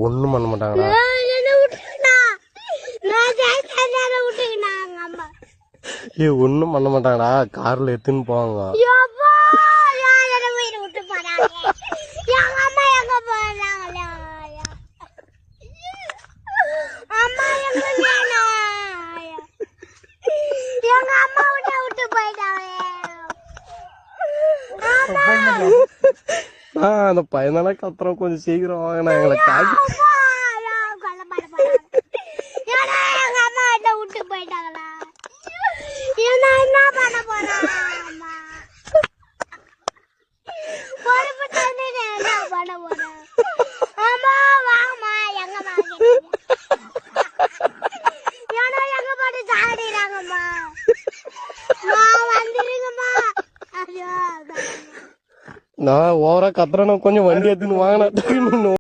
ஒண்ணும் பண்ண மாட்டாங்களா? ஏ ஒண்ணும் பண்ண மாட்டாங்கடா, கார்ல எடுத்துன்னு போவாங்க. அந்த பையனால கத்துறோம், கொஞ்சம் சீக்கிரம் வாங்க, எங்களை காக்கி. நான் ஓவரா கத்துறேன்னா கொஞ்சம் வண்டி எடுத்துன்னு வாங்கினா